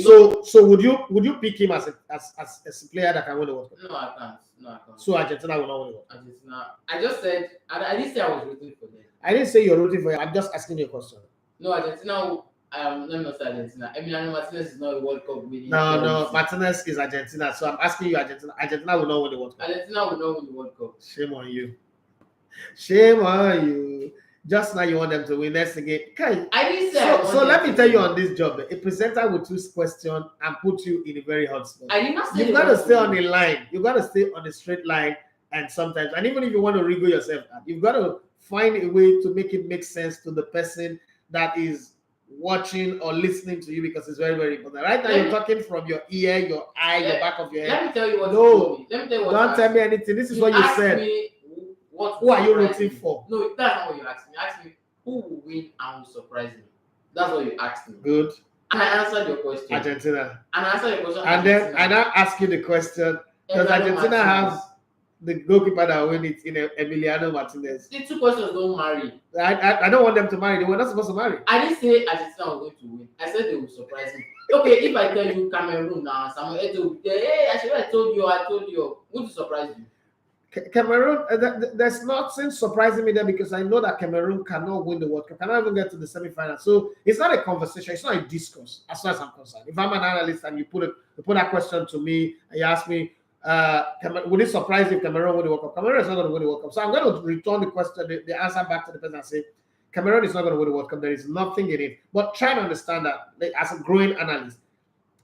So would you pick him as a player that can win the World Cup? No, I can't. No, I can't. So Argentina will not win the World Cup. Argentina. I just said I didn't say I was rooting for them. I didn't say you're rooting for him. I'm just asking you a question. No, Argentina. Let me not say Argentina. Emiliano Martinez is not a World Cup winning. No, Martinez is Argentina. So I'm asking you, Argentina. Argentina will not win the World Cup. Argentina will not win the World Cup. Shame on you. Shame on you. Just now you want them to win. Next again. Okay. I didn't say. So let me tell you on this job, a presenter will choose question and put you in a very hot spot. I did not say. You've got to stay on the line. You've got to stay on the straight line. And sometimes, and even if you want to wriggle yourself out, you've got to find a way to make it make sense to the person that is watching or listening to you, because it's very, very important. Right now, you're talking from your ear, your eye, your back of your head. Let me tell you what. No, let me tell you what. Don't tell me anything. This is what you said. Who are you rooting for? No, that's not what you asked me. You asked me who will win and will surprise me. That's what you asked me. Good. And I answered your question. Argentina. And I answered your question. And then I now ask you the question: does Argentina have the goalkeeper that will win it in Emiliano Martinez? The two questions don't marry. I don't want them to marry. They were not supposed to marry. I didn't say Argentina was going to win. I said they will surprise me. Okay, if I tell you Cameroon now, Samuel Eto'o will be there. Hey, I told you. Would it surprise you? Cameroon, there's nothing surprising me there, because I know that Cameroon cannot win the World Cup, cannot even get to the semi-final. So it's not a conversation, it's not a discourse, as far as I'm concerned. If I'm an analyst and you put that question to me and you ask me, would it surprise you if Cameroon win the World Cup? Cameroon is not going to win the World Cup. So I'm going to return the question, the answer back to the person and say, Cameroon is not going to win the World Cup. There is nothing in it. But try to understand that, as a growing analyst,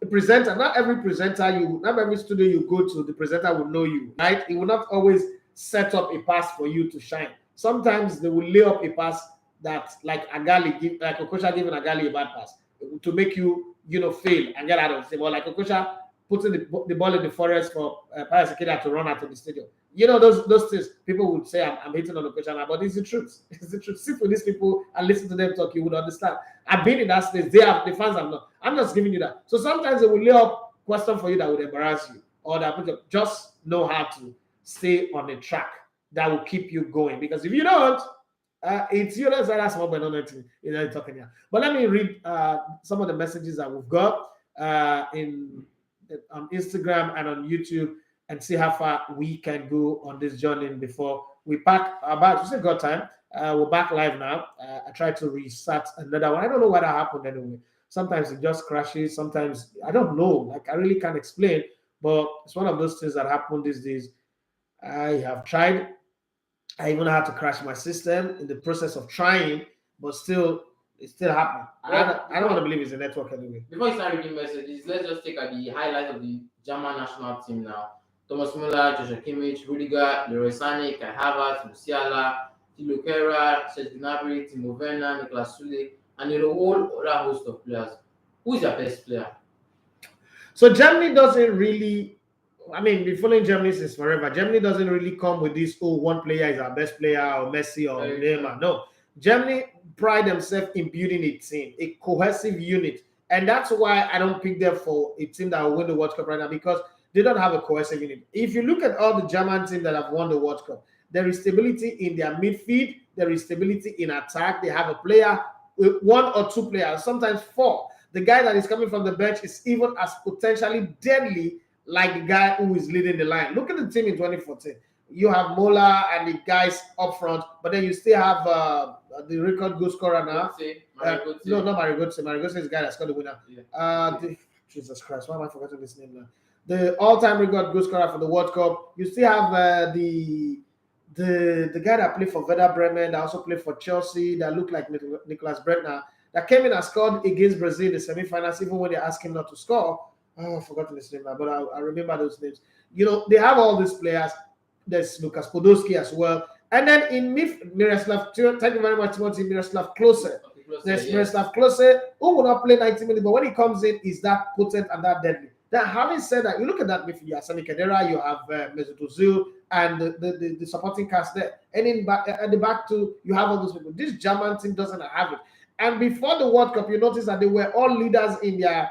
a presenter, not every studio you go to, the presenter will know you, right? It will not always set up a pass for you to shine. Sometimes they will lay up a pass that, like Okocha giving Agali a bad pass to make you, fail and get out of the stadium. Or like Okocha putting the ball in the forest for Pius Ikeda to run out of the stadium. Those things, people would say I'm hating on Okocha now, but it's the truth. It's the truth. Sit with these people and listen to them talk, you would understand. I've been in that space. The fans have not. I'm just giving you that. So sometimes they will lay up question for you that would embarrass you, or that just know how to stay on the track that will keep you going. Because if you don't, it's you that's small, but not anything. Talking here. But let me read some of the messages that we've got on Instagram and on YouTube, and see how far we can go on this journey before we pack our bags. We still got time. We're back live now. I tried to restart another one. I don't know what happened anyway. Sometimes it just crashes. Sometimes I don't know. I really can't explain. But it's one of those things that happen these days. I have tried. I even had to crash my system in the process of trying, but still, it's still happening. I don't want to believe it's a network anyway. Before you start reading messages, let's just take the highlights of the German national team now. Thomas Müller, Joshua Kimmich, Rudiger, Leroy Sané, Kai Havertz, Musiala, Thilo Kehrer, Serge Gnabry, Timo Werner, Niklas Süle, and a whole other host of players. Who is your best player? So Germany doesn't really, been following Germany since forever. Germany doesn't really come with this, one player is our best player, or Messi, or Neymar. No. Germany pride themselves in building a team, a cohesive unit. And that's why I don't pick them for a team that will win the World Cup right now, because they don't have a cohesive unit. If you look at all the German teams that have won the World Cup, there is stability in their midfield, there is stability in attack. They have a player, one or two players, sometimes four. The guy that is coming from the bench is even as potentially deadly like the guy who is leading the line. Look at the team in 2014. You have Mola and the guys up front, but then you still have the record goal scorer now. No, not Mario Götze. Mario Götze is the guy that scored the winner. Yeah. Jesus Christ, why am I forgetting this name now? The all-time record goal scorer for the World Cup. You still have the guy that played for Werder Bremen, that also played for Chelsea, that looked like Nicholas Brentner, that came in and scored against Brazil in the semi-finals, even when they asked him not to score. I've forgotten his name now, but I remember those names. They have all these players. There's Lukas Podolski as well. And then in Miroslav, thank you very much, Timothy, Miroslav Klose. There's Miroslav Klose, who will not play 90 minutes, but when he comes in, he's that potent and that deadly. Now, having said that, you look at that midfield, you have Sami Khedira, you have Mesut Ozil, and the supporting cast there. And at the back too, you have all those people. This German team doesn't have it. And before the World Cup, you notice that they were all leaders in their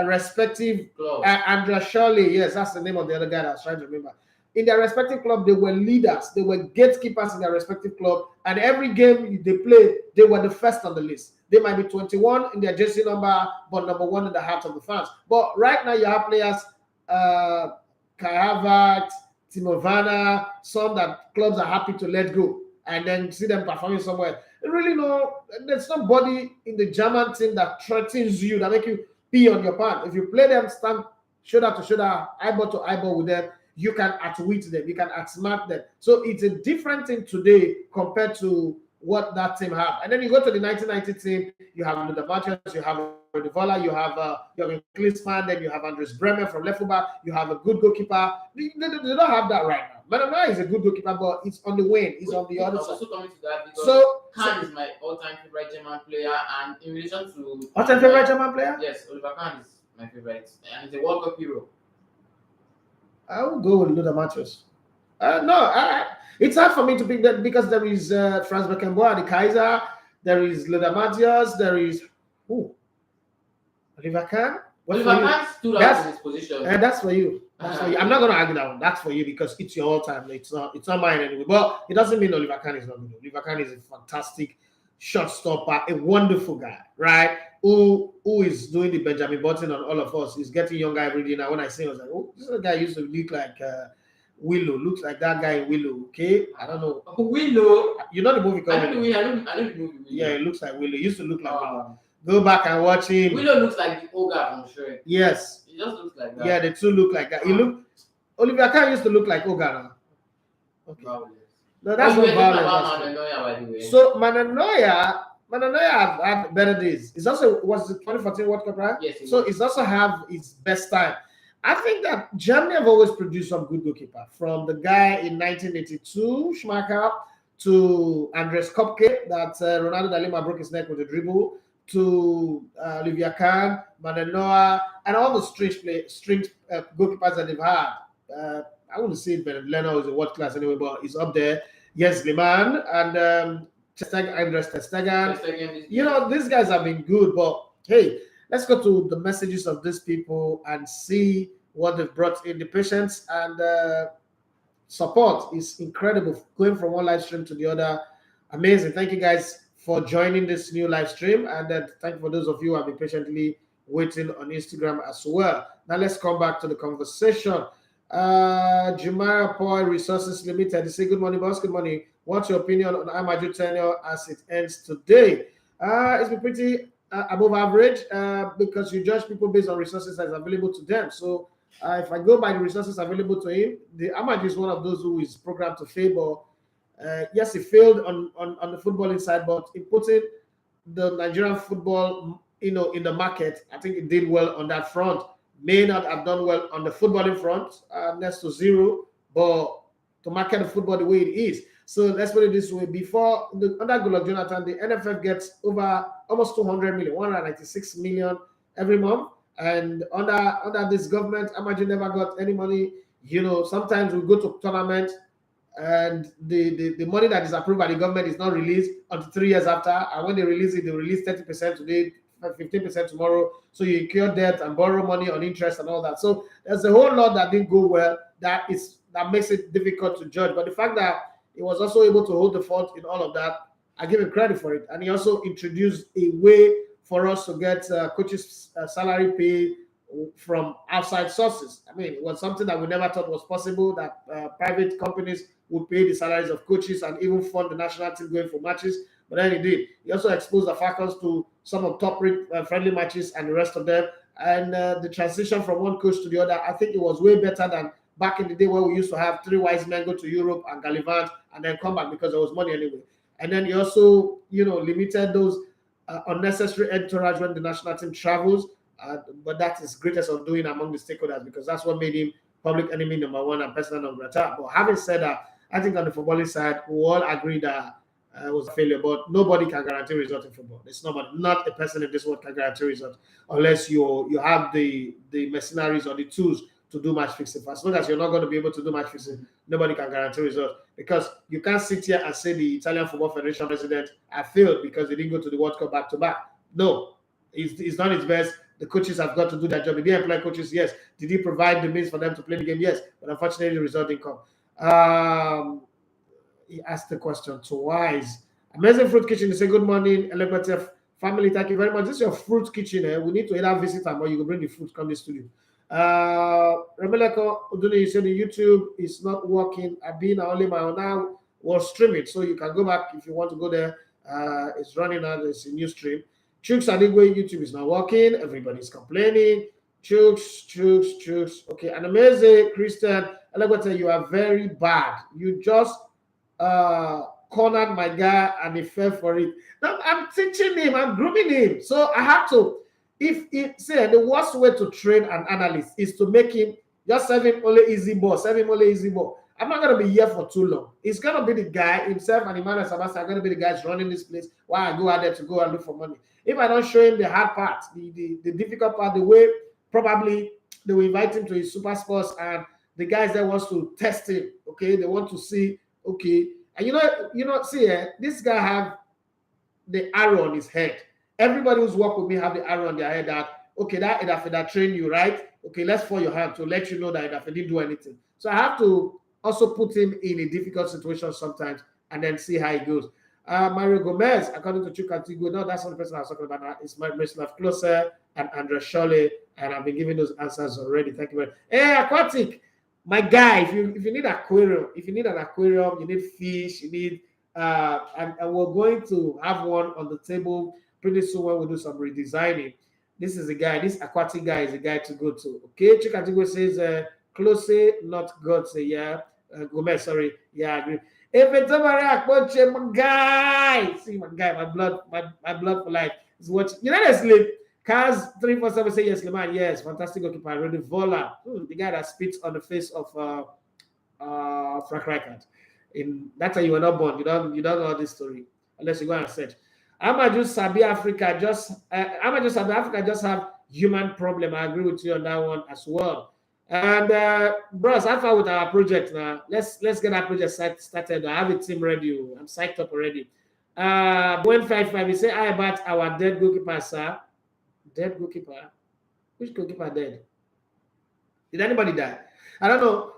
respective. Andrea Schürrle, yes, that's the name of the other guy that I was trying to remember. in their respective club, they were leaders, they were gatekeepers in their respective club, and every game they played, they were the first on the list. They might be 21 in their jersey number, but number one in the heart of the fans. But right now, you have players, Kai Havertz, Timo Werner, some that clubs are happy to let go and then see them performing somewhere. Really, no, there's nobody in the German team that threatens you, that make you pee on your pants. If you play them, stand shoulder to shoulder, eyeball to eyeball with them, you can outwit them, you can outsmart them. So it's a different thing today compared to what that team have. And then you go to the 1990 team, you have Luda Matthias, you have Rodivola, you have Jürgen Klinsmann, then you have Andres Bremer from left back, you have a good goalkeeper. They don't have that right now. Manana is a good goalkeeper, but it's on the wane. It's on the other side. Also coming to that because So Kahn is my all-time favorite German player, and in relation to all-time favorite German player? Yes, Oliver Kahn is my favorite, and he's a World Cup hero. I will go with Luda Matthias. It's hard for me to pick that because there is Franz Beckenbauer, the Kaiser, there is Luda Matthias, there is Oliver Kahn. Oliver Kahn stood out in his position. And that's for you. That's for you. I'm not going to argue that one. That's for you because it's your all-time. It's not mine anyway. But it doesn't mean Oliver Kahn is not good. Oliver Kahn is a fantastic shot stopper, a wonderful guy, right? Who is doing the Benjamin Button on all of us. He's getting younger every day. Now when I see him, I was like, oh, this guy used to look like Willow. Looks like that guy in Willow. Okay, I don't know. Willow. You know the movie called I know the movie. Willow. Yeah, it looks like Willow. He used to look like Willow. Go back and watch him. Willow looks like the ogre from Shrek. Yes. He just looks like that. Yeah, the two look like that. Oliver Kahn used to look like Ogre now. Okay. No, that's not violence. So Mananoia have had better days. It's also was the 2014 World Cup, right? Yes. So it's also have its best time. I think that Germany have always produced some good goalkeeper. From the guy in 1982, Schmeichel, to Andres Kopke, that Ronaldo da Lima broke his neck with a dribble, to Olivier Kahn, Mananoia, and all the strange goalkeepers that they've had. I wouldn't say Ben Leno is a world class anyway, but he's up there. Yes, Liman and Andres Ter Stegen. You know, these guys have been good, but hey, let's go to the messages of these people and see what they've brought in. The patience and support is incredible. Going from one live stream to the other, amazing. Thank you guys for joining this new live stream, and thank you for those of you who have been patiently waiting on Instagram as well. Now let's come back to the conversation. Jumara Poi Resources Limited. They say, good morning, boss. Good morning. What's your opinion on Amaju tenure as it ends today? It's been pretty above average because you judge people based on resources that's available to them. So if I go by the resources available to him, the Amaju is one of those who is programmed to fail. Yes, he failed on the footballing side, but in putting the Nigerian football, in the market, I think it did well on that front. May not have done well on the footballing front, next to zero, but to market the football the way it is. So let's put it this way: before under Goodluck Jonathan, the NFF gets over almost 200 million, 196 million every month, and under this government, Amaju never got any money. Sometimes we go to tournament, and the money that is approved by the government is not released until 3 years after, and when they release it, they release 30% today, 15% tomorrow. So you incur debt and borrow money on interest and all that. So there's a whole lot that didn't go well. That makes it difficult to judge. But the fact that he was also able to hold the fort in all of that, I give him credit for it. And he also introduced a way for us to get coaches' salary pay from outside sources. I mean, it was something that we never thought was possible, that private companies would pay the salaries of coaches and even fund the national team going for matches. But then he did. He also exposed the Falcons to some of top friendly matches and the rest of them. And the transition from one coach to the other, I think it was way better than back in the day where we used to have 3 wise men go to Europe and gallivant and then come back because there was money anyway. And then he also, limited those unnecessary entourage when the national team travels. But that is greatest of doing among the stakeholders because that's what made him public enemy number one and personal number 2. But having said that, I think on the footballing side, we all agree that it was a failure, but nobody can guarantee result in football. It's not a person in this world can guarantee result unless you have the mercenaries or the tools to do match fixing. As long as you're not going to be able to do match fixing, nobody can guarantee result because you can't sit here and say the Italian Football Federation president have failed because they didn't go to the World Cup back to back. No, he's done his best. The coaches have got to do their job. Did he employ coaches? Yes. Did he provide the means for them to play the game? Yes. But unfortunately, the result didn't come. He asked the question twice. Amazing Fruit Kitchen. They say good morning, Elective family. Thank you very much. This is your fruit kitchen. We need to either visit them or you can bring the fruit come to the studio. Remeleko Uduni, you said the YouTube is not working. I've been only my own now was streaming, so you can go back if you want to go there. It's running out. It's a new stream. Chooks Adigwe YouTube is not working. Everybody's complaining. Chooks. Okay, an amazing Christian. Elegante, you are very bad. You just cornered my guy and he fell for it. Now I'm teaching him, I'm grooming him. So I have to, if say the worst way to train an analyst is to make him just serve him only easy ball, I'm not gonna be here for too long. It's gonna be the guy himself and Emmanuel Sabasa are gonna be the guys running this place while I go out there to go and look for money. If I don't show him the hard part, the difficult part, the way probably they will invite him to his super sports and the guys that wants to test him, okay, they want to see, okay, and see, this guy have the arrow on his head. Everybody who's worked with me have the arrow on their head that, okay, that train you, right? Okay, let's fall your hand to let you know that Edafe didn't do anything. So I have to also put him in a difficult situation sometimes and then see how it goes. Mario Gomez, according to Chukwukatigwe, no, that's not the person I was talking about now. It's Miroslav Klose and Andrea Shole, and I've been giving those answers already. Thank you very much. Hey, Aquatic, my guy, if you need aquarium, you need fish, you need and we're going to have one on the table pretty soon when we do some redesigning. This is a guy, this aquatic guy is a guy to go to. Okay, Chikatigo says close, not God say yeah. Gomez, sorry, yeah, I agree. If it's my guy, see my guy, my blood for life is watching. You know that sleep. Cars 347 say yes, Leman, yes, fantastic goalkeeper. Rudy Vola, the guy that spits on the face of Frank Rijkaard. That's how you were not born. You don't know this story unless you go and search. Amaju Sabi Africa just have human problem. I agree with you on that one as well. And bros, how far with our project now? Let's get our project started. I have a team ready. I'm psyched up already. 155, we say hi about our dead goalkeeper, sir. Dead goalkeeper? Which goalkeeper dead? Did anybody die? I don't know.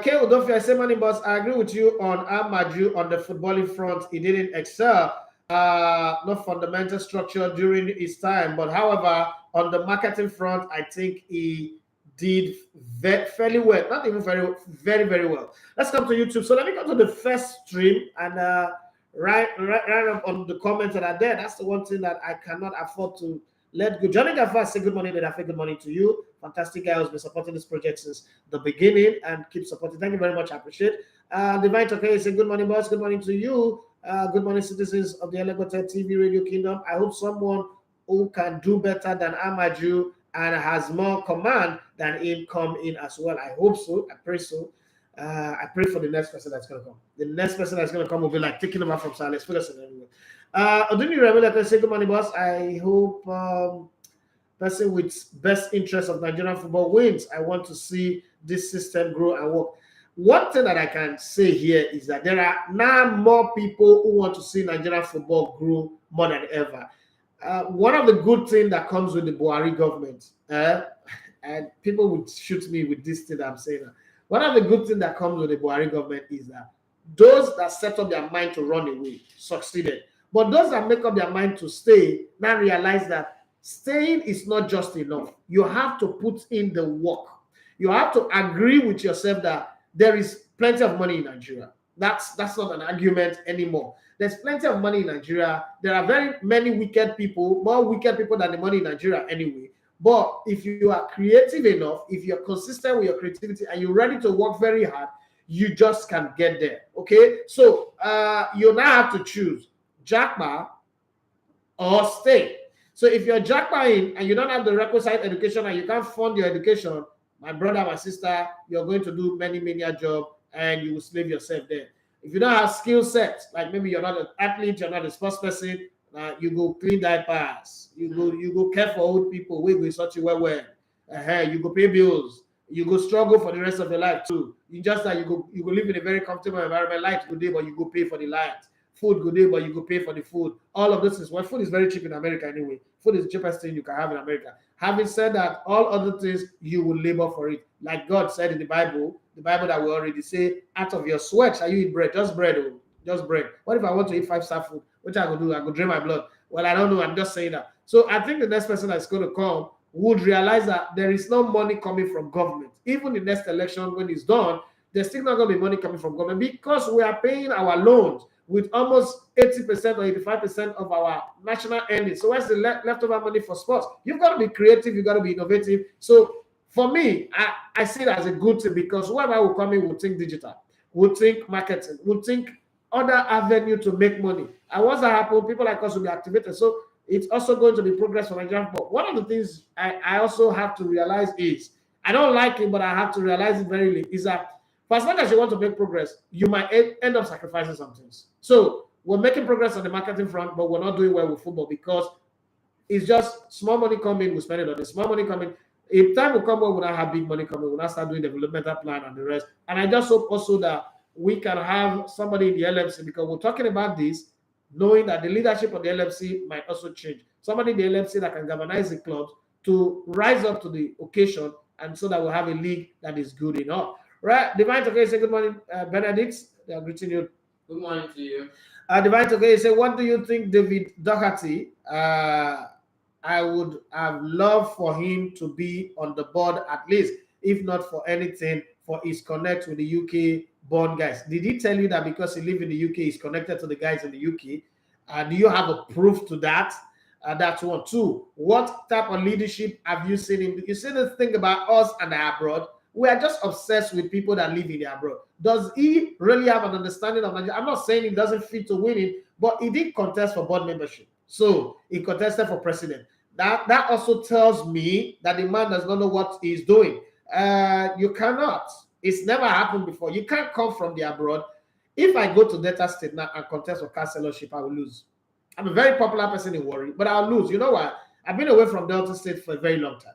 K. Odofi, I say money boss. I agree with you on Amaju on the footballing front. He didn't excel. No fundamental structure during his time, but however, on the marketing front, I think he did fairly well. Not even very well. Let's come to YouTube. So let me go to the first stream and right up on the comments that are there. That's the one thing that I cannot afford to let go. Johnny Gaffa, say good morning, Edafe. Good morning to you. Fantastic guy who's been supporting this project since the beginning and keep supporting. Thank you very much. I appreciate. Divine Tokay, say good morning, boss. Good morning to you. Good morning, citizens of the Elegote TV Radio Kingdom. I hope someone who can do better than Amaju and has more command than him come in as well. I hope so. I pray so. I pray for the next person that's going to come. The next person that's going to come will be like taking over from Silas Ferguson anyway. Oduni Remela, say good morning, boss. I hope person with best interest of Nigerian football wins. I want to see this system grow and work. One thing that I can say here is that there are now more people who want to see Nigerian football grow more than ever. One of the good things that comes with the Buhari government, and people would shoot me with this thing that I'm saying. One of the good things that comes with the Buhari government is that those that set up their mind to run away succeeded. But those that make up their mind to stay now realize that staying is not just enough. You have to put in the work. You have to agree with yourself that there is plenty of money in Nigeria. That's not an argument anymore. There's plenty of money in Nigeria. There are very many wicked people, more wicked people than the money in Nigeria anyway. But if you are creative enough, if you're consistent with your creativity and you're ready to work very hard, you just can get there. Okay? So you now have to choose Jackma or stay. So if you're Jackma and you don't have the requisite education and you can't fund your education, my brother, my sister, you're going to do many a job and you will slave yourself there. If you don't have skill sets, like maybe you're not an athlete, you're not a sports person, you go clean diapers, you go care for old people, we go such a well, you go pay bills, you go struggle for the rest of your life too. You just that you go live in a very comfortable environment, light good day, but you go pay for the light. Food good day, but you go pay for the food. All of this is well, food is very cheap in America anyway. Food is the cheapest thing you can have in America. Having said that, all other things you will labor for it. like God said in the Bible that we already say, out of your sweat shall you eat bread, just bread, oh, just bread. What if I want to eat 5-star food? What I go do? I go drain my blood. Well, I don't know. I'm just saying that. So I think the next person that's going to come would realize that there is no money coming from government. Even the next election, when it's done, there's still not going to be money coming from government because we are paying our loans with almost 80% or 85% of our national earnings. So where's the leftover money for sports? You've got to be creative. You've got to be innovative. So for me, I see it as a good thing because whoever will come in will think digital, will think marketing, will think other avenue to make money. And once that happens, people like us will be activated. So it's also going to be progress for Nigerian football. One of the things I also have to realize is, I don't like it, but I have to realize it very late, is that for as long as you want to make progress, you might end up sacrificing some things. So we're making progress on the marketing front, but we're not doing well with football because it's just small money coming, we spend it on the small money coming. If time will come when we'll not have big money coming, we'll not start doing developmental plan and the rest. And I just hope also that we can have somebody in the LFC, because we're talking about this, knowing that the leadership of the LFC might also change. Somebody in the LFC that can galvanize the clubs to rise up to the occasion, and so that we'll have a league that is good enough. Right, Divine Toke say good morning, Benedict. They are greeting you. Good morning to you. Divine Toke say, what do you think, David Doherty? I would have loved for him to be on the board at least, if not for anything, for his connect with the UK born guys. Did he tell you that because he lives in the UK, he's connected to the guys in the UK? Do you have a proof to that? That's one. Two, what type of leadership have you seen him? You see the thing about us and the abroad, we are just obsessed with people that live in the abroad. Does he really have an understanding of Nigeria? I'm not saying he doesn't fit to winning, but he did contest for board membership. So he contested for president. That also tells me that the man does not know what he's doing. You cannot. It's never happened before. You can't come from the abroad. If I go to Delta State now and contest for councillorship, I will lose. I'm a very popular person in Warri, but I'll lose. You know why? I've been away from Delta State for a very long time.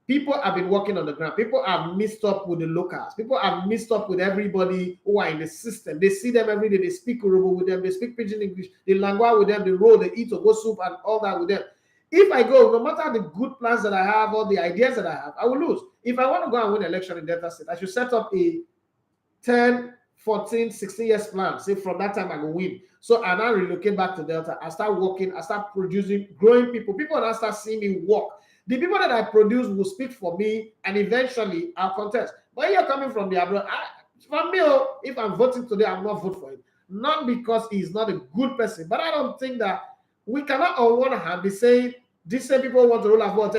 People have been working on the ground. People have mixed up with the locals. People have mixed up with everybody who are in the system. They see them every day. They speak Yoruba with them. They speak Pidgin English. They langua with them. They roll. They eat ogo soup and all that with them. If I go, no matter the good plans that I have or the ideas that I have, I will lose. If I want to go and win an election in Delta State, I should set up a 10, 14, 16 years plan. Say from that time I will win. So I now relocate back to Delta. I start working. I start producing, growing people. People now start seeing me work. The people that I produce will speak for me, and eventually I'll contest. But you're coming from the abroad. For me, if I'm voting today, I will not vote for him. Not because he's not a good person, but I don't think that we cannot on one hand be saying these same people want to rule our vote.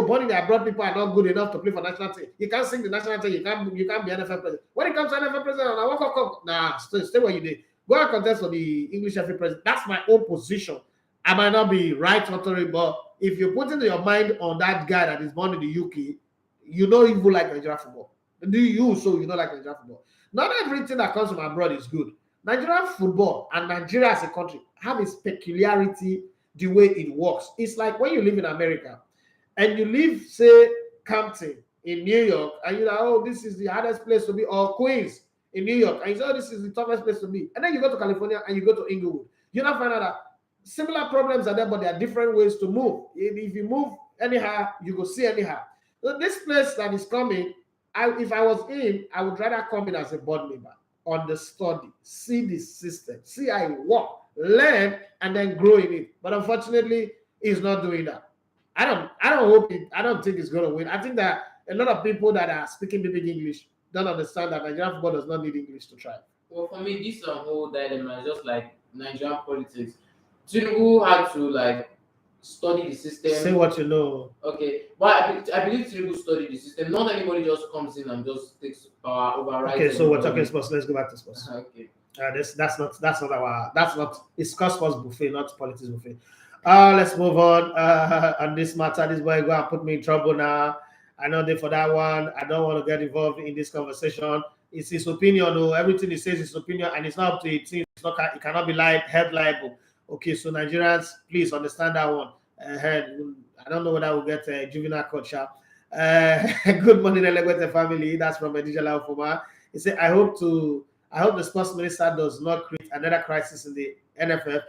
Born in the abroad people are not good enough to play for national team. You can't sing the national team. You can't be NFL president. When it comes to NFL president, I walk up. Nah, stay where you did. Go and contest for the English FA president. That's my own position. I might not be right or totally, but if you're putting your mind on that guy that is born in the UK, you know you will like Nigerian football. Do you? So you know like Nigerian football. Not everything that comes from abroad is good. Nigerian football and Nigeria as a country have its peculiarity, the way it works. It's like when you live in America and you live, say, Compton in New York, and you're like, oh, this is the hardest place to be, or Queens in New York, and you say, oh, this is the toughest place to be. And then you go to California and you go to Inglewood. You don't find out that similar problems are there, but there are different ways to move. If you move anyhow, you go see anyhow. So this place that is coming, if I was in, I would rather come in as a board member on the study, see the system, see how it work, learn, and then grow in it. But unfortunately, he's not doing that. I don't think he's going to win. I think that a lot of people that are speaking big English don't understand that Nigerian football does not need English to thrive. Well, for me, this whole dilemma is just like Nigerian politics. Tinubu had to study the system. Say what you know. Okay, but I believe Tinubu studied the system. Not anybody just comes in and just takes power, overrides. Okay, so we're talking sports. Let's go back to sports. Okay. That's not it's sports buffet, not politics buffet. Let's move on this matter. This boy go and put me in trouble now. I know that for that one, I don't want to get involved in this conversation. It's his opinion, though. Everything he says is his opinion, and it's not up to it. It cannot be held liable. Okay, so Nigerians, please understand that one. I don't know whether we'll get a juvenile court sharp. Good morning, Elegwete family. That's from Edijala Ofuma. He said, I hope the sports minister does not create another crisis in the NFF.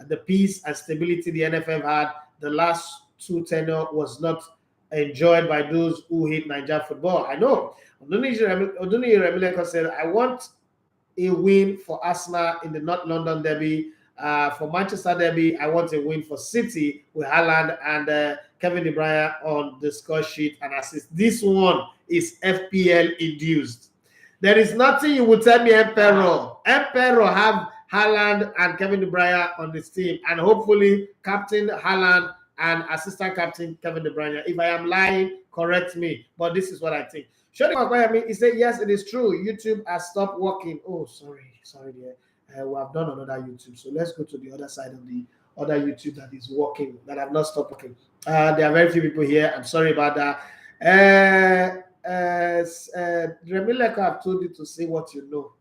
The peace and stability the NFF had the last two tenure was not enjoyed by those who hate Niger football. I know. Oduni Remileko said, I want a win for Arsenal in the North London derby. For Manchester derby, I want a win for City with Haaland and Kevin De Bruyne on the score sheet and assist. This one is FPL induced. There is nothing you would tell me, Emperor. Emperor have Haaland and Kevin De Bruyne on this team, and hopefully Captain Haaland and assistant captain Kevin De Bruyne. If I am lying, correct me. But this is what I think. Shodi Makwayami, he said, yes, it is true. YouTube has stopped working. Oh, sorry, dear. We have done another YouTube. So let's go to the other side of the other YouTube that is working, that have not stopped working. There are very few people here. I'm sorry about that. Remileko, I've told you to say what you know.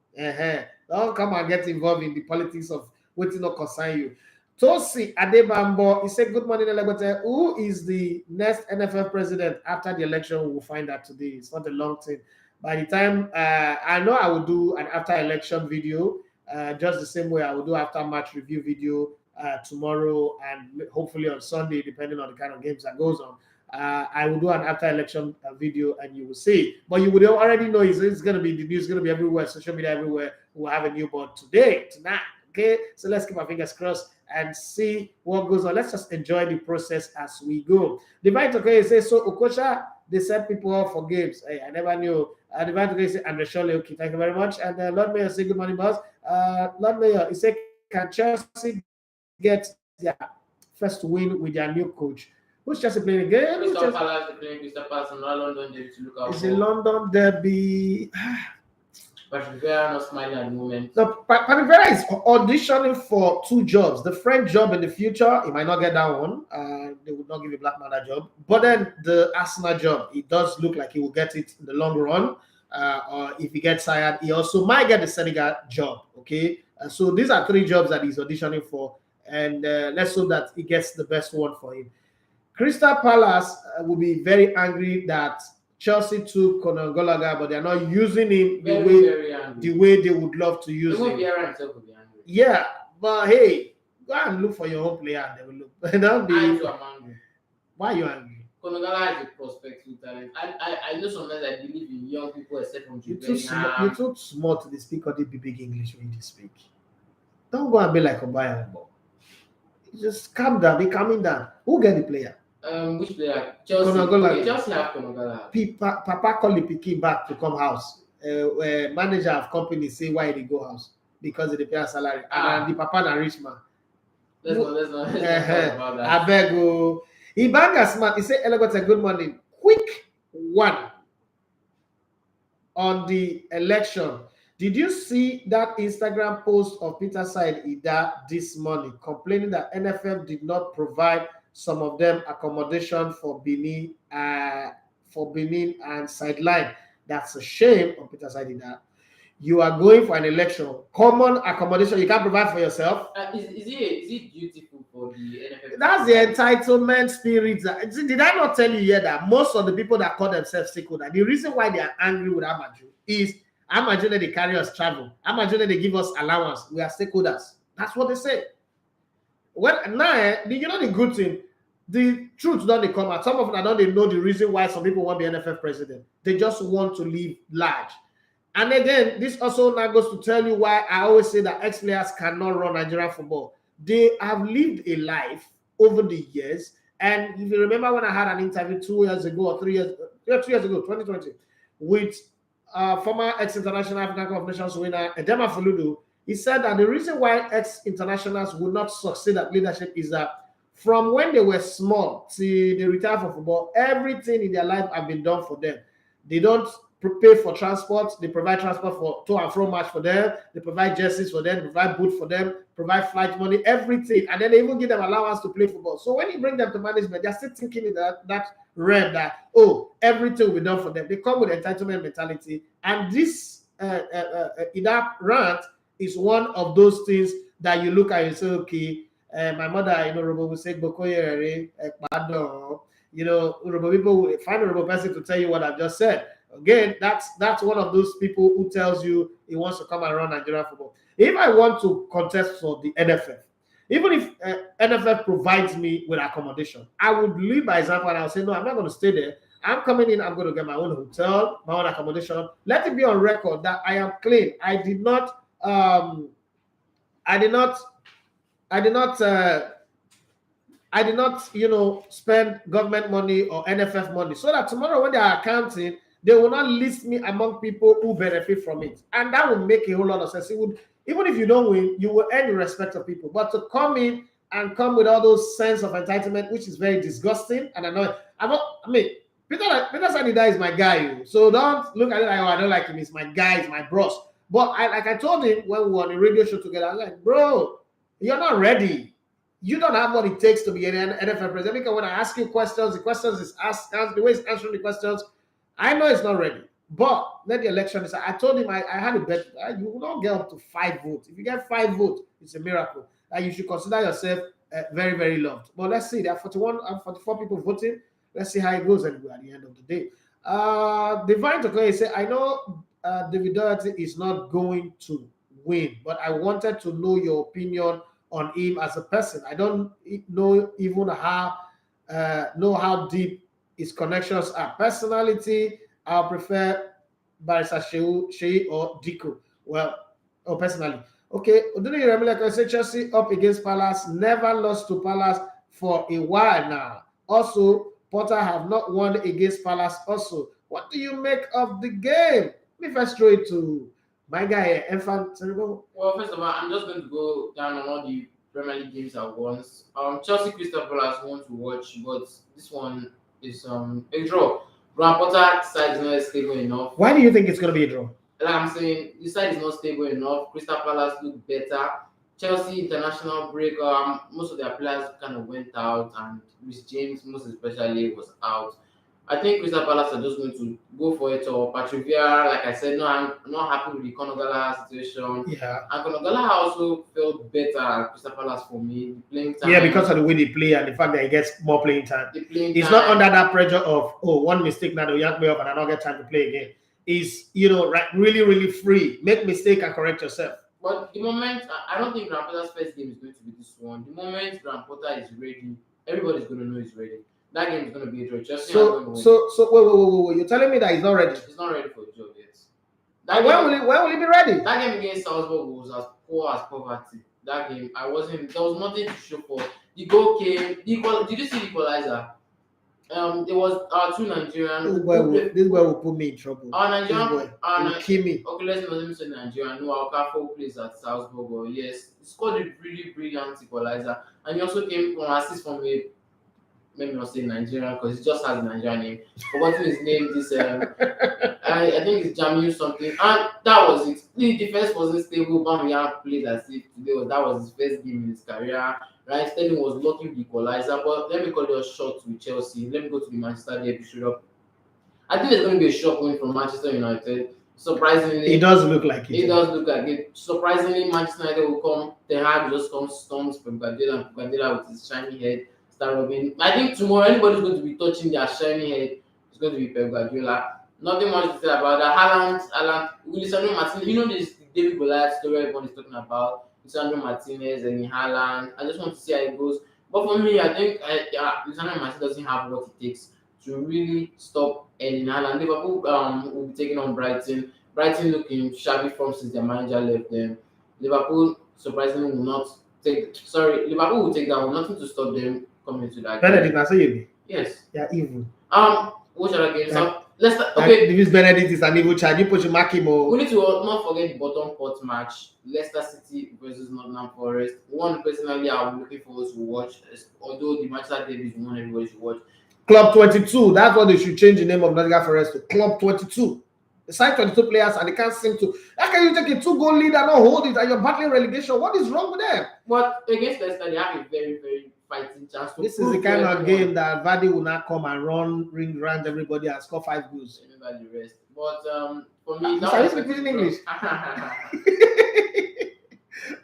Don't come and get involved in the politics of what not concern you. Tosi Adebambo, he said, good morning, Elegote. Who is the next NFF president after the election? We will find out today. It's not a long thing. By the time, I know I will do an after election video, just the same way I will do after match review video tomorrow and hopefully on Sunday, depending on the kind of games that goes on. I will do an after election video and you will see. But you would already know it's going to be, the news going to be everywhere, social media everywhere. We'll have a new board tonight. Okay, so let's keep our fingers crossed and see what goes on. Let's just enjoy the process as we go. Divine Tokoye says, so Okocha, they set people up for games. Hey, I never knew. Divine Tokoye says, Andre Shirley, okay, thank you very much. And Lord Mayor say, good morning, boss. Lord Mayor, he said, can Chelsea get their first win with their new coach? Who's Chelsea playing again? Crystal Palace playing Crystal Palace in London derby to look out. It's a London derby. Patrick Vieira not smiling at the moment. No, Patrick Vieira is auditioning for 2 jobs. The French job in the future, he might not get that one. They would not give a black man that job. But then the Arsenal job, it does look like he will get it in the long run. Or if he gets hired, he also might get the Senegal job. Okay, so these are 3 jobs that he's auditioning for, and let's hope that he gets the best one for him. Crystal Palace will be very angry that Chelsea took Conor Gallagher, but they're not using him the way they would love to use him. Himself will be angry. Yeah, but hey, go and look for your own player and they will look. Don't be. I'm angry. Why are you angry? Conor Gallagher is a prospect with talent. I know sometimes I believe in young people except from You're too smart to speak or the big English when you speak. Don't go and be like Obaya. Just calm down, be calming down. Who get the player? Which player? Chelsea. Chelsea have Conor Gallagher. Papa call the pikin back to come house. Manager of company say why they go house because they pay a salary. And the papa na rich man. Let's not talk about that. I beg you. He bang smart. He say, Elegote, good morning. Quick one on the election. Did you see that Instagram post of Peter Said Ida this morning complaining that NFF did not provide some of them accommodation for Benin and sideline? That's a shame on Peter Said Ida. You are going for an election. Common accommodation you can't provide for yourself. Is it beautiful for the NFF? That's the entitlement spirit. Did I not tell you here that most of the people that call themselves stakeholders, the reason why they are angry with Amaju is Amaju that they carry us travel. Amaju that they give us allowance. We are stakeholders. That's what they say. Well, now, you know the good thing, the truth don't come out. Some of them don't know the reason why some people want to be NFF president. They just want to live large. And again, this also now goes to tell you why I always say that ex-players cannot run Nigerian football. They have lived a life over the years. And if you remember when I had an interview 2 years ago or 3 years, 2 years ago, 2020, with former ex-international African Cup of Nations winner Edema Fuludu, he said that the reason why ex-internationals would not succeed at leadership is that from when they were small till they retire from football, everything in their life has been done for them. They don't pay for transport. They provide transport for to and fro match for them. They provide jerseys for them. They provide boots for them. Provide flight money, everything, and then they even give them allowance to play football. So when you bring them to management, they're still thinking in that realm that everything will be done for them. They come with entitlement mentality, and this in that rant is one of those things that you look at and say, okay, my mother, Robo will say, Robo people will find a Robo person to tell you what I've just said. Again, that's one of those people who tells you he wants to come and run Nigerian football. If I want to contest for the NFF, Even if NFF provides me with accommodation, I would lead by example and I'll say, no, I'm not going to stay there. I'm coming in, I'm going to get my own hotel, my own accommodation. Let it be on record that I am clean. I did not, I did not, I did not, spend government money or NFF money, so that tomorrow when they are accounting, they will not list me among people who benefit from it. And that will make a whole lot of sense. It would, even if you don't win, you will earn the respect of people. But to come in and come with all those sense of entitlement, which is very disgusting and annoying. Peter Sanida is my guy, so don't look at it like, oh, I don't like him. He's my guy, he's my bros. But I told him when we were on a radio show together, I was like, bro, you're not ready. You don't have what it takes to be an NFL president. Because when I ask you questions, the questions is asked, the way he's answering the questions, I know it's not ready. But let the election decide. I told him I had a bet. You will not get up to 5 votes. If you get 5 votes, it's a miracle. And you should consider yourself very, very loved. But let's see. There are 44 people voting. Let's see how it goes anyway at the end of the day. Divine Tokoye said, I know David Doherty is not going to win, but I wanted to know your opinion on him as a person. I don't know even know how deep his connections are. Personality, I'll prefer Barrister Shei or Diko. Personally. Okay, Oduni Remileko say Chelsea up against Palace, never lost to Palace for a while now. Also, Potter have not won against Palace also. What do you make of the game? Let me first throw it to my guy, Enfant. Well, first of all, I'm just going to go down on all the Premier League games at once. Chelsea Crystal Palace want to watch, but this one is a draw. Graham Potter side is not stable enough. Why do you think it's going to be a draw? Like I'm saying, the side is not stable enough. Crystal Palace look better. Chelsea international break, most of their players kind of went out, and Rhys James, most especially, was out. I think Crystal Palace are just going to go for it, or Patrivia, like I said, no, I'm not happy with the Konogala situation. Yeah. And Konogala also felt better at Crystal Palace for me. Playing time. Yeah, because of the way they play and the fact that he gets more playing time. He's not under that pressure of, oh, one mistake now, they'll yank me off and I don't get time to play again. He's, really, really free. Make mistake and correct yourself. But the moment, I don't think Graham Potter's first game is going to be this one. The moment Graham Potter is ready, everybody's going to know he's ready. That game is going to be a draw. So wait. You're telling me that he's not ready? He's not ready for the job yet. When will he be ready? That game against Salzburg was as poor as poverty. That game, there was nothing to show for. The goal came. Did you see the equalizer? There was 2 Nigerian. This boy will put me in trouble. Nigerian will kill me. Okay, let's not say Nigerian. No, Okafor plays at Salzburg. Yes, he scored a really brilliant equalizer, and he also came from assist from a. Maybe not say Nigerian because he just has a Nigerian name. Forgotten his name. This I think it's Jamil something, and that was it. The defense wasn't stable. Bamiyang played as if that was his first game in his career. Right, Sterling was blocking the equalizer, but let me call it a shot with Chelsea. Let me go to the Manchester derby straight up. I think there's going to be a shock win from Manchester United. Surprisingly, it does look like it. It does look like it. Surprisingly, Manchester United will come. Ten Hag just comes, storms from Guardiola with his shiny head. Start rubbing. I think tomorrow anybody's going to be touching their shiny head. It's going to be Pep Guardiola. Nothing much to say about that. Haaland, Lisandro Martinez. This David Goliath story everyone is talking about. Lisandro Martinez and Haaland. I just want to see how it goes. But for me, I think Lisandro Martinez doesn't have what it takes to really stop Erling Haaland. Liverpool will be taking on Brighton. Brighton looking shabby form since their manager left them. Liverpool surprisingly will not take. Liverpool will take that one. Nothing to stop them coming to that. Benedict, I say you. Yes. Yeah, evil. Which other games? Let's start. Okay. This Benedict is an evil child. You put your mark him. We need to not forget the bottom pot match: Leicester City versus Nottingham Forest. One personally, I'm looking forward to watch. Although the Manchester derby is one everybody should watch. Club 22. That's what they should change the name of Nottingham Forest to. Club 22. They signed 22 players and they can't seem to. How can you take a 2-goal lead and not hold it and you're battling relegation? What is wrong with them? But against Leicester, they have a very, very fighting chance to. This is the kind of game that Vardy will not come and ring around everybody and score 5 goals. Remember the rest. But for me, are you speaking English?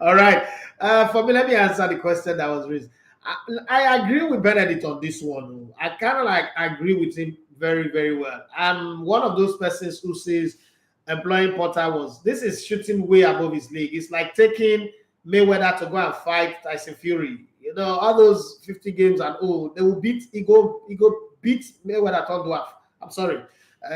All right. For me, let me answer the question that was raised. I agree with Benedict on this one. I kind of agree with him very, very well. I'm one of those persons who says employing Potter this is shooting way above his league. It's like taking Mayweather to go and fight Tyson Fury. You know, all those 50 games and they will beat Ego beat Mayweather to dwarf. I'm sorry.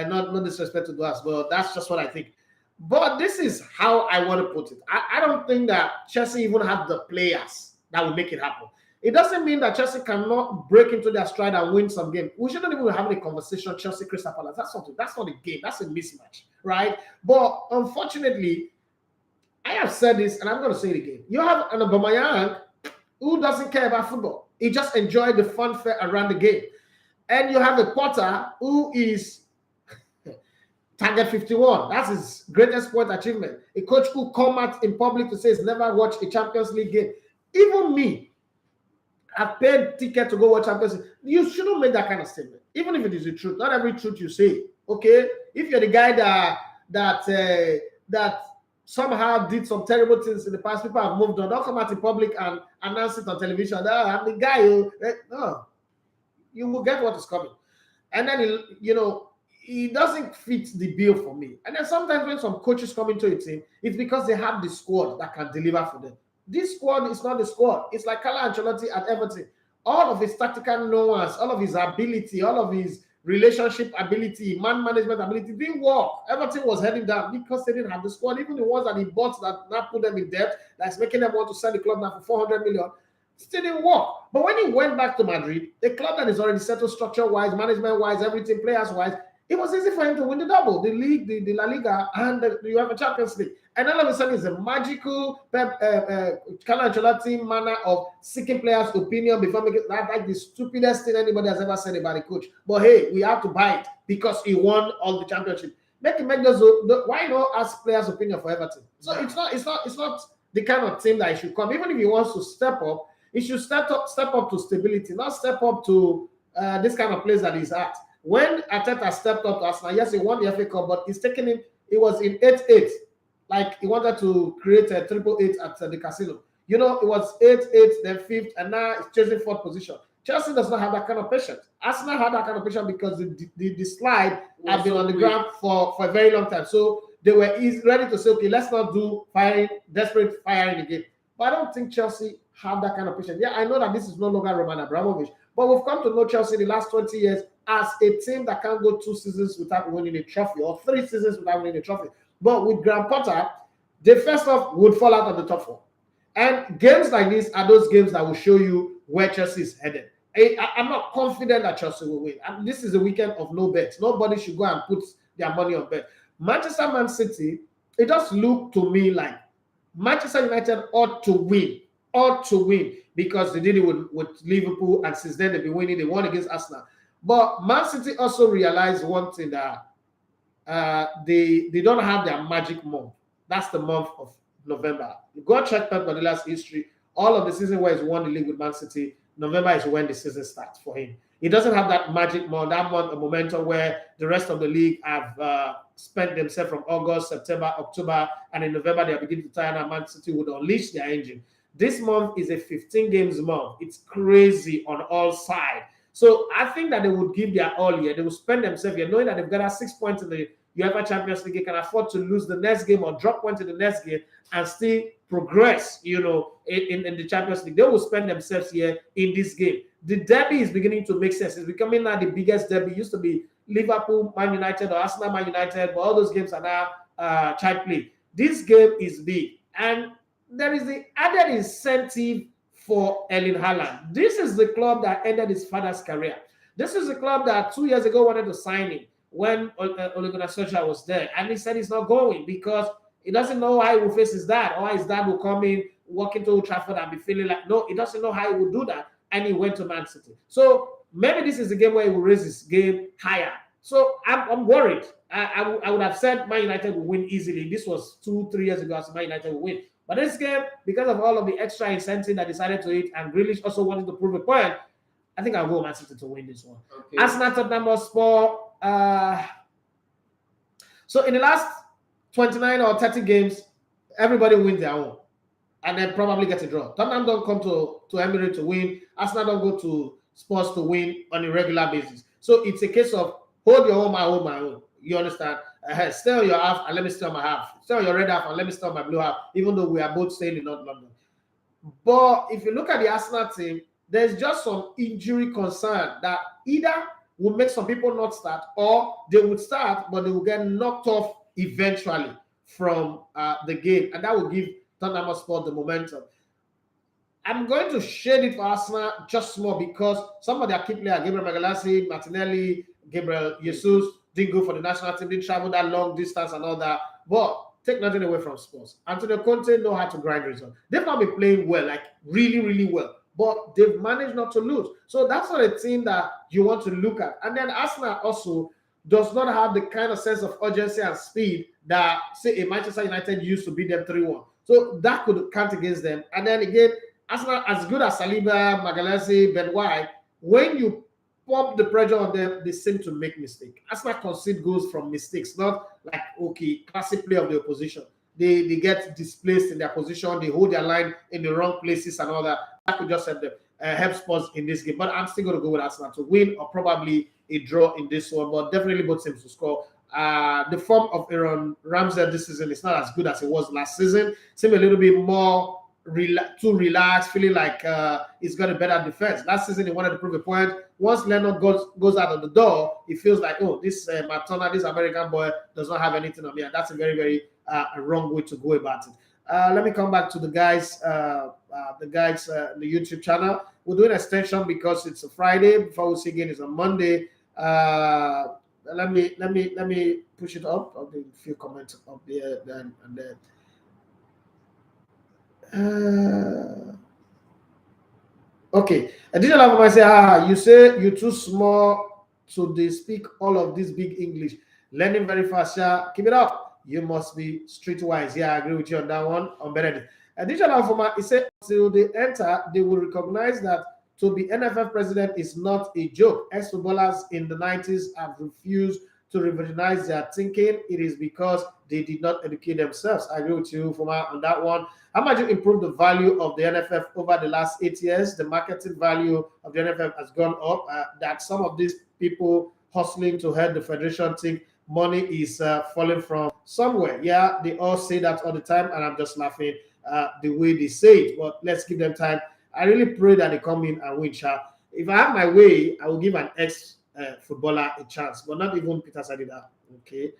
Not disrespect to dwarfs, but that's just what I think. But this is how I want to put it. I don't think that Chelsea even have the players that will make it happen. It doesn't mean that Chelsea cannot break into their stride and win some game. We shouldn't even have a conversation Chelsea Crystal Palace. That's not a game. That's a mismatch, right? But unfortunately, I have said this and I'm going to say it again. You have an Aubameyang who doesn't care about football. He just enjoyed the funfair around the game. And you have a Potter who is target 51. That's his greatest point achievement. A coach who come out in public to say he's never watched a Champions League game. Even me, I've paid ticket to go watch Champions League. You shouldn't make that kind of statement, even if it is the truth. Not every truth you say. Okay, if you're the guy that somehow did some terrible things in the past, people have moved on. Don't come out in public and announce it on television. I'm the guy who no. You will get what is coming. And then, he doesn't fit the bill for me. And then sometimes when some coaches come into a team, it's because they have the squad that can deliver for them. This squad is not the squad. It's like Carlo Ancelotti at Everton. All of his tactical nuance, all of his ability, all of his relationship ability, man management ability didn't work. Everton was heading down because they didn't have the squad. Even the ones that he bought that now put them in debt, that's making them want to sell the club now for 400 million. Still didn't work. But when he went back to Madrid, a club that is already settled structure-wise, management-wise, everything, players-wise, it was easy for him to win the double, the league, the La Liga, and the UEFA Champions League. And all of a sudden, it's a magical Carlo Ancelotti manner of seeking players' opinion before making that, like the stupidest thing anybody has ever said about a coach. But hey, we have to buy it because he won all the championship. Make those. Why not ask players' opinion for Everton? So it's not the kind of team that he should come. Even if he wants to step up, he should step up to stability, not step up to this kind of place that he's at. When Arteta stepped up to Arsenal, yes, he won the FA Cup, but he's taken him. It was in 8-8, like he wanted to create a 8-8 at the casino. It was 8-8, then 5th, and now it's chasing 4th position. Chelsea does not have that kind of patience. Arsenal had that kind of patience because the slide had been on the ground for a very long time. So they were ready to say, okay, let's not do desperate firing again. But I don't think Chelsea have that kind of patience. Yeah, I know that this is no longer Roman Abramovich, but we've come to know Chelsea the last 20 years as a team that can't go 2 seasons without winning a trophy or 3 seasons without winning a trophy. But with Graham Potter, they first off would fall out of the top 4. And games like this are those games that will show you where Chelsea is headed. I'm not confident that Chelsea will win. And this is a weekend of no bets. Nobody should go and put their money on bet. Manchester Man City, it just looked to me like Manchester United ought to win because they did it with Liverpool, and since then they've been winning. They won against Arsenal. But Man City also realized one thing, that they don't have their magic month. That's the month of November. You go check Pep Guardiola's history. All of the season where he's won the league with Man City, November is when the season starts for him. He doesn't have that magic month, that month of momentum where the rest of the league have spent themselves from August, September, October, and in November they are beginning to tire, and Man City would unleash their engine. This month is a 15 games month. It's crazy on all sides. So I think that they would give their all here. They will spend themselves here, knowing that they've got 6 points in the UEFA Champions League. They can afford to lose the next game or drop points in the next game and still progress, in the Champions League. They will spend themselves here in this game. The derby is beginning to make sense. It's becoming now the biggest derby. It used to be Liverpool, Man United, or Arsenal, Man United, but all those games are now child play. This game is big. And there is the added incentive for Erling Haaland. This is the club that ended his father's career. This is the club that 2 years ago wanted to sign him when Ole Gunnar Solskjaer was there. And he said he's not going because he doesn't know how he will face his dad, or his dad will come in, walk into Old Trafford and be feeling like, no, he doesn't know how he will do that. And he went to Man City. So maybe this is the game where he will raise his game higher. So I'm worried. I would have said Man United will win easily. This was 2-3 years ago, so Man United will win. But this game, because of all of the extra incentive that decided to hit, and Grealish also wanted to prove a point, I think I'll go Man City to win this one. Okay. Arsenal, Tottenham Hotspur. So in the last 29 or 30 games, everybody wins their own, and then probably get a draw. Tottenham don't come to Emirates to win. Arsenal don't go to Spurs to win on a regular basis. So it's a case of hold your own, I hold my own. You understand? Stay on your half and let me stay on my half. Stay on your red half and let me stay on my blue half, even though we are both staying in North London. But if you look at the Arsenal team, there's just some injury concern that either will make some people not start, or they would start, but they will get knocked off eventually from the game, and that will give Tottenham Hotspur the momentum. I'm going to shade it for Arsenal just more because some of their key players, Gabriel Magalhaes, Martinelli, Gabriel Jesus, didn't go for the national team, didn't travel that long distance and all that. But take nothing away from Spurs. Antonio Conte know how to grind results. They've not been playing well, like really, really well. But they've managed not to lose. So that's not a team that you want to look at. And then Arsenal also does not have the kind of sense of urgency and speed that, say, a Manchester United used to beat them 3-1. So that could count against them. And then again, Arsenal, as good as Saliba, Magalhaes, Ben White, when you pump the pressure on them, they seem to make mistakes. Arsenal concede goals from mistakes, not like, okay, classic play of the opposition. They get displaced in their position, they hold their line in the wrong places and all that. That could just help them, help Spurs in this game. But I'm still going to go with Arsenal to win or probably a draw in this one, but definitely both teams to score. The form of Aaron Ramsey this season is not as good as it was last season. Seems a little bit more too relaxed, feeling like he's got a better defense. Last season, he wanted to prove a point. Once Leonard goes out of the door, he feels like, oh, this Matona, this American boy, does not have anything on me. And that's a very, very wrong way to go about it. Let me come back to the guys in the YouTube channel. We're doing extension because it's a Friday. Before we see again, it's a Monday. Let me push it up. I'll do a few comments up there, then and then. Okay. Additional I say, you say you're too small, so they speak all of this big English. Learning very fast, yeah. Keep it up. You must be streetwise. Yeah, I agree with you on that one. On Benedict. Additional format, he said, until they enter, they will recognize that to be NFF president is not a joke. Ex-footballers in the 90s have refused to revolutionize their thinking. It is because they did not educate themselves. I agree with you, Foma, on that one. How much you improve the value of the NFF over the last 8 years? The marketing value of the NFF has gone up. That some of these people hustling to head the federation think money is falling from somewhere. Yeah, they all say that all the time, and I'm just laughing the way they say it. But let's give them time. I really pray that they come in and win. If I have my way, I will give an ex-footballer a chance, but not even Peter Sadida. Okay,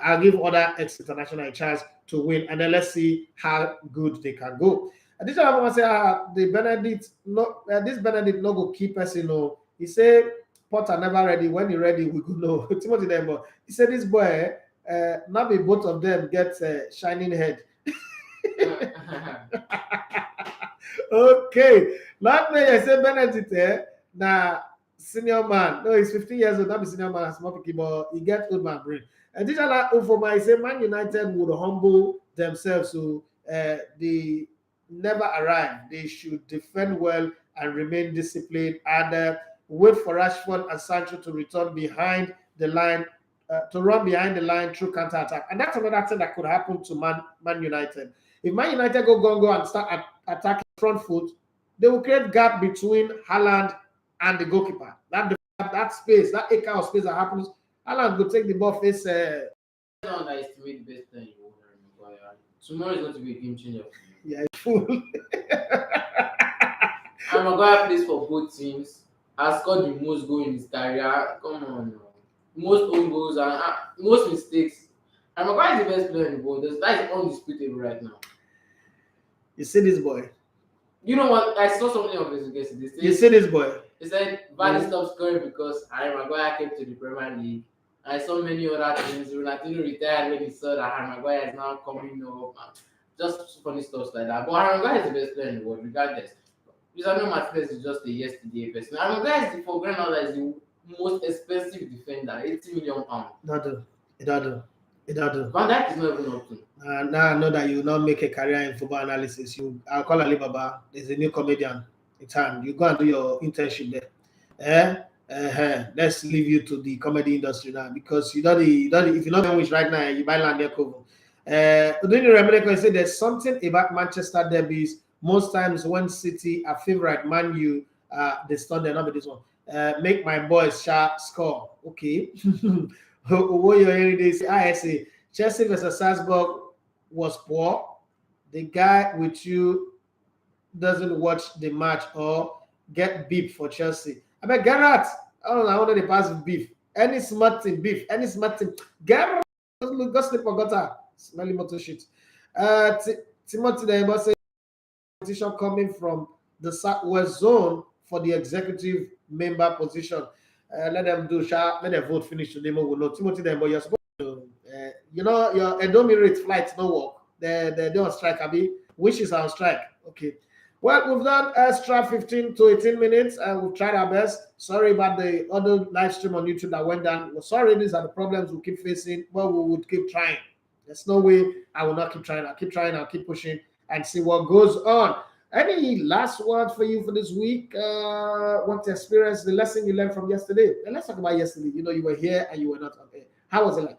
I'll give other ex-international a chance to win, and then let's see how good they can go. Additionally, I want to say the Benedict, this Benedict no go keep us, he said Potter never ready. When he ready, we could know. Timothy Dembo. He said this boy, now be both of them get shining head. Okay, last day I said Benedict now senior man. No, he's 15 years old. Not be senior man, small picky, but he gets old man brain. And this other for my say Man United would humble themselves, so they never arrive. They should defend well and remain disciplined and wait for Rashford and Sancho to return behind the line, to run behind the line through counter attack. And that's another thing that could happen to Man United. If Man United go and start attacking front foot, they will create gap between Haaland and the goalkeeper. That space, that acre of space that happens, Haaland will take the ball face. Don't underestimate the best thing you want. Tomorrow is going to be a game changer. Yeah, fool. And Maguire plays for both teams. Has scored the most goals in his career. Come on, most own goals and most mistakes. And Maguire is the best player in the world. That is undisputable right now. You see this boy. You know what? I saw something of this yesterday. You see this boy. He said Vardy stopped scoring because Harry Maguire came to the Premier League. I saw many other things. Ronaldinho retired when he saw that Harry Maguire is now coming up. Just funny stuff like that. But Harry Maguire is the best player in the world, regardless. Luciano Martinez is just a yesterday person. Harry Maguire is for grand now is the most expensive defender, 80 million pounds. It don't. Van Dijk is not even up to. Now I know that you will not make a career in football analysis. I'll call Alibaba. There's a new comedian. It's time. You go and do your internship there. Let's leave you to the comedy industry now because you don't if you're not which right now, you buy land there cover. Udini Remedico said there's something about Manchester derbies. Most times when City are favorite, Man U, they start there, not this one. Make my boys score. Okay. What you're hearing this, I say Chelsea versus Salzburg was poor. The guy with you doesn't watch the match or get beef for Chelsea. I mean, Gerrard, I want to pass beef. Any smart thing, beef. Any smart thing. Gerrard, go sleep for gutter. Smelly motor shit. Timothy Dayabo says competition coming from the Southwest Zone for the executive member position. Let them do. Let them vote finish today. We will know. Timothy Dayabo, you're supposed to. Your Edomirates flights no work. They're on strike. Abi, which is on strike. Okay. Well, we've done extra 15 to 18 minutes, and we've tried our best. Sorry about the other live stream on YouTube that went down. We're sorry, these are the problems we keep facing, but we would keep trying. There's no way I will not keep trying. I'll keep trying. I'll keep pushing and see what goes on. Any last words for you for this week? What experience, the lesson you learned from yesterday? And let's talk about yesterday. You were here and you were not on air. How was it like?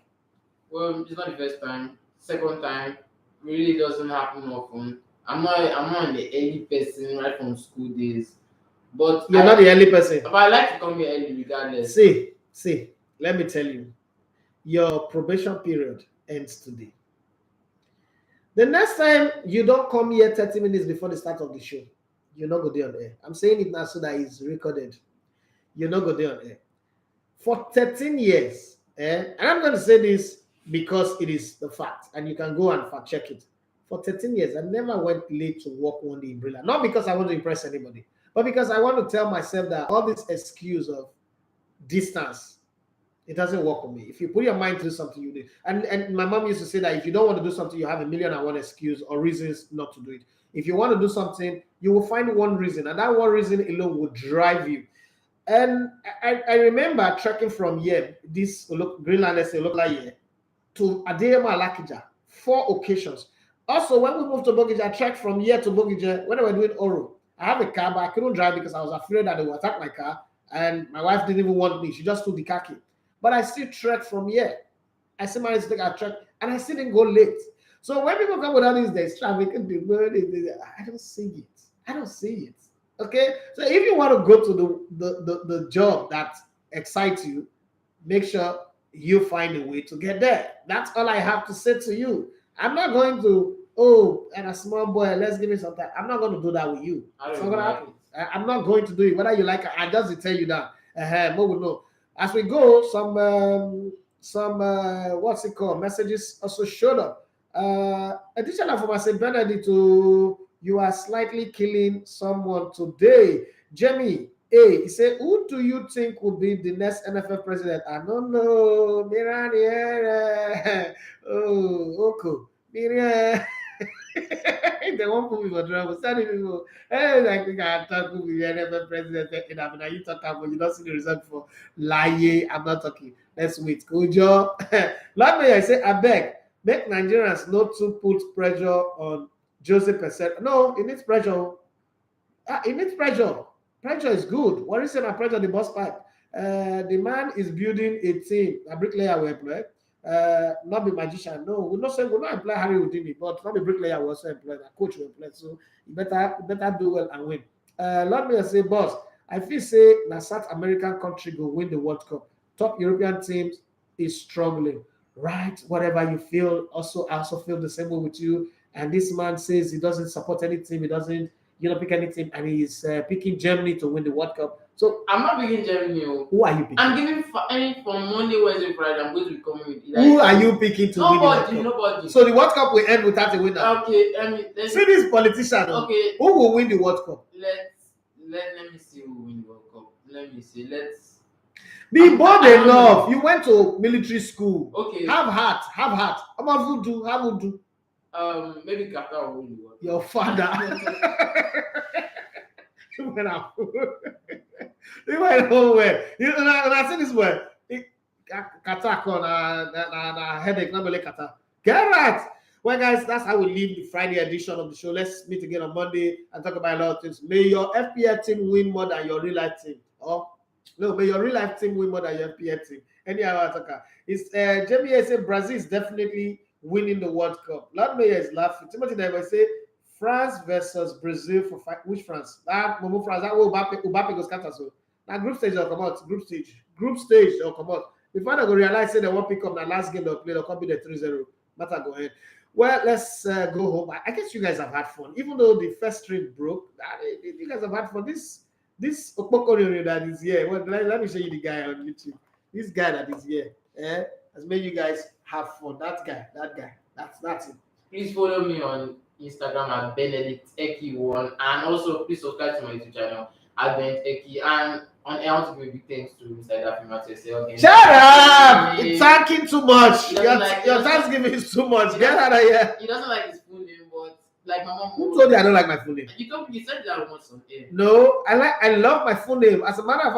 Well, it's not the first time. Second time really doesn't happen often. I'm not the early person right from school days. But you're not the early person. But I like to come here early regardless. See, let me tell you. Your probation period ends today. The next time you don't come here 30 minutes before the start of the show, you're not going to be on air. I'm saying it now so that it's recorded. You're not going to be on air. For 13 years, and I'm going to say this because it is the fact, and you can go and fact check it. For 13 years, I never went late to work on the umbrella. Not because I want to impress anybody, but because I want to tell myself that all this excuse of distance, it doesn't work for me. If you put your mind to something, you do. And my mom used to say that if you don't want to do something, you have 1,000,001 excuse or reasons not to do it. If you want to do something, you will find one reason, and that one reason alone will drive you. And I remember trekking from here, this Greenland, look like here, to Adeyemo Alakija, 4 occasions. Also, when we moved to Bogija, I trekked from here to Bogija when I was doing Oro. I have a car, but I couldn't drive because I was afraid that they would attack my car, and my wife didn't even want me. She just took the car key. But I still trekked from here. I still managed to take a trek, and I still didn't go late. So when people come with all these days, traffic, I don't see it. I don't see it. Okay? So if you want to go to the job that excites you, make sure you find a way to get there. That's all I have to say to you. I'm not going to, and a small boy, let's give me some time. I'm not going to do that with you. It's not gonna happen. I'm not going to do it. Whether you like it, I just tell you that. No. As we go, some what's it called? Messages also showed up. Additional from St. Benedict to you are slightly killing someone today. Jamie A, he said, who do you think will be the next NFF president? I don't know. Oko. They won't put me for trouble. Some people, I think I talk with the NFF president. And you talk about, you don't see the result for lie. I'm not talking. Let's wait. Kojo. Let me say, I beg, make Nigerians not to put pressure on Joseph Percent. No, it needs pressure. It needs pressure. Pressure is good. What is it? Pressure the boss pipe. The man is building a team. A bricklayer will employ. Not be magician. No, we're not saying we're not employ Harry Houdini, but not be bricklayer will also employ. A coach will employ. So you better do well and win. Let me say, boss. I feel say the South American country will win the World Cup. Top European teams is struggling. Right? Whatever you feel, I also feel the same way with you. And this man says he doesn't support any team. He doesn't, pick any team, and he's picking Germany to win the World Cup. So I'm not picking Germany. Who are you picking? I'm giving any from Monday, Wednesday, Friday. I'm going to be coming with. Who are you picking to win the World Cup? Nobody. So the World Cup will end without a winner. Okay, see this politician. Okay. Who will win the World Cup? Let me see who will win the World Cup. Let me see. Be bold enough. You went to military school. Okay. Have heart. How about voodoo? How would you? Maybe Qatar will win the World Cup. Your father. You went out. You went nowhere. And I say this word. Qatar na headache. Not really Qatar. Get right. Well, guys, that's how we leave the Friday edition of the show. Let's meet again on Monday and talk about a lot of things. May your FPL team win more than your real life team. No, may your real life team win more than your FPL team. Any other attacker? It's Jamie said Brazil is definitely winning the World Cup. Lord Mayor is laughing. Timothy never say France versus Brazil for which France? That Momo France. That will Mbappe goes counter. So now group stage will come out. Group stage will come out. Before they go realize say they won't pick up the last game they'll play. They'll come be the 3-0. Matter go ahead. Well, let's go home. I guess you guys have had fun, even though the first stream broke. You guys have had fun. This Okpokoro that is here. Well, let me show you the guy on YouTube. This guy that is here has made you guys have fun. That guy. That's it. Please follow me on Instagram at Benedict Eki1, and also please subscribe to my YouTube channel at Benedict Eki. And on air, I want to give a big thanks to Mr. Dafi. Shut up! It's talking too much. Your doesn't Thanksgiving is too much. Get out of here. He doesn't like his full name, but like my mom. Who told you I don't like my full name? You said that once on air. No, I love my full name. As a matter of fact.